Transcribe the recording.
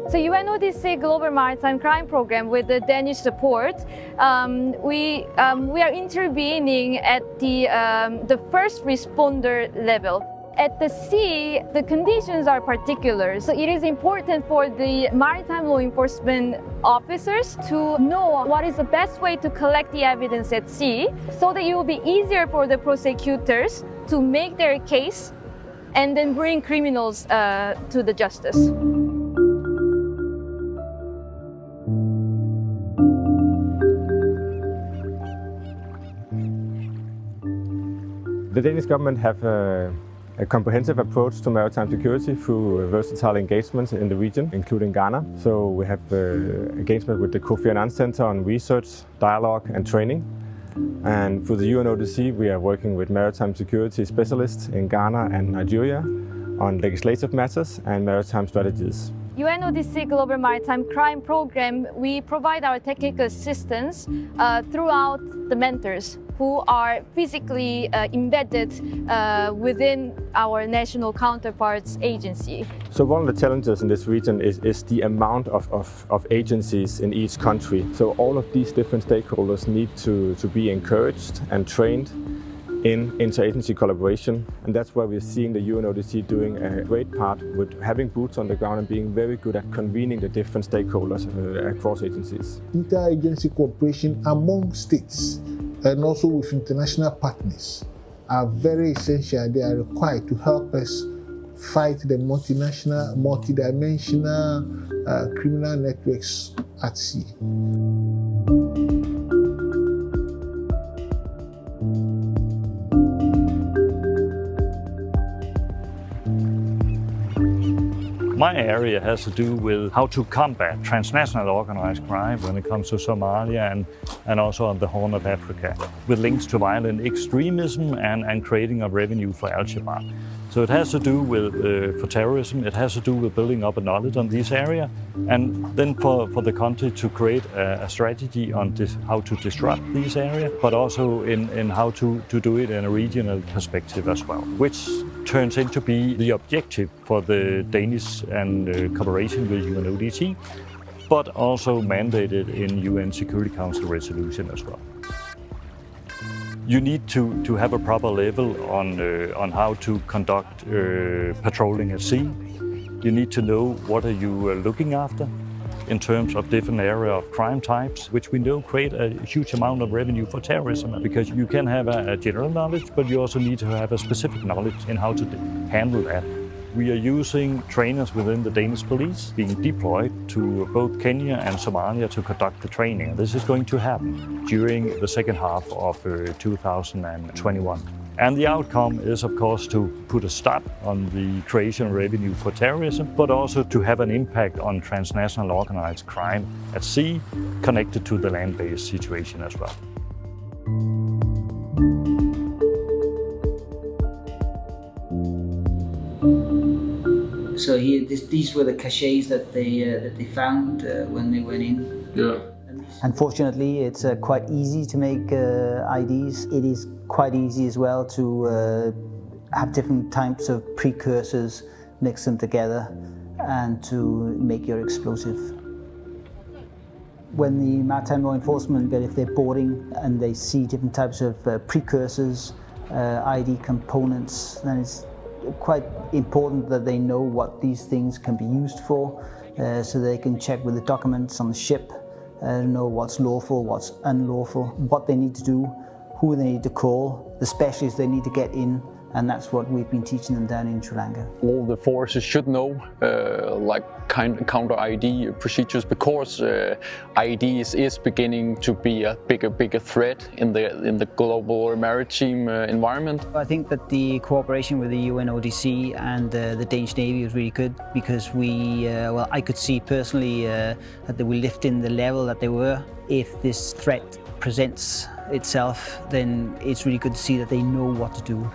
So UNODC Global Maritime Crime Program, with the Danish support, we are intervening at the first responder level. At the sea, the conditions are particular, so it is important for the maritime law enforcement officers to know what is the best way to collect the evidence at sea, so that it will be easier for the prosecutors to make their case and then bring criminals to the justice. The Danish government have a comprehensive approach to maritime security through versatile engagements in the region, including Ghana. So we have engagement with the Kofi Annan Center on research, dialogue and training. And through the UNODC, we are working with maritime security specialists in Ghana and Nigeria on legislative matters and maritime strategies. UNODC Global Maritime Crime Program, we provide our technical assistance throughout the mentors who are physically embedded within our national counterparts agency. So one of the challenges in this region is the amount of agencies in each country. So all of these different stakeholders need to be encouraged and trained in interagency collaboration, and that's where we're seeing the UNODC doing a great part with having boots on the ground and being very good at convening the different stakeholders across agencies. Interagency cooperation among states and also with international partners are very essential. They are required to help us fight the multinational, multidimensional criminal networks at sea. My area has to do with how to combat transnational organized crime when it comes to Somalia and also on the Horn of Africa, with links to violent extremism and creating of revenue for Al-Shabaab. So it has to do with, for terrorism, it has to do with building up a knowledge on this area, and then for the country to create a strategy on how to disrupt these areas, but also in how to do it in a regional perspective as well, which turns into be the objective for the Danish and cooperation with UNODC, but also mandated in UN Security Council resolution as well. You need to have a proper level on how to conduct patrolling at sea. You need to know what are you looking after in terms of different area of crime types, which we know create a huge amount of revenue for terrorism, because you can have a general knowledge, but you also need to have a specific knowledge in how to handle that. We are using trainers within the Danish police being deployed to both Kenya and Somalia to conduct the training. This is going to happen during the second half of 2021. And the outcome is, of course, to put a stop on the creation of revenue for terrorism, but also to have an impact on transnational organized crime at sea, connected to the land-based situation as well. So here, these were the caches that they found when they went in. Yeah. Unfortunately, it's quite easy to make IDs. It is quite easy as well to have different types of precursors, mix them together, and to make your explosive. When the maritime law enforcement, if they're boarding and they see different types of precursors, ID components, then it's quite important that they know what these things can be used for, so they can check with the documents on the ship, know what's lawful, what's unlawful, what they need to do, who they need to call, the specialists they need to get in, and that's what we've been teaching them down in Sri Lanka. All the forces should know counter ID procedures, because IDs is beginning to be a bigger threat in the global maritime environment. I think that the cooperation with the UNODC and the Danish Navy was really good, because I could see personally that they were lifting the level that they were. If this threat presents itself, then it's really good to see that they know what to do.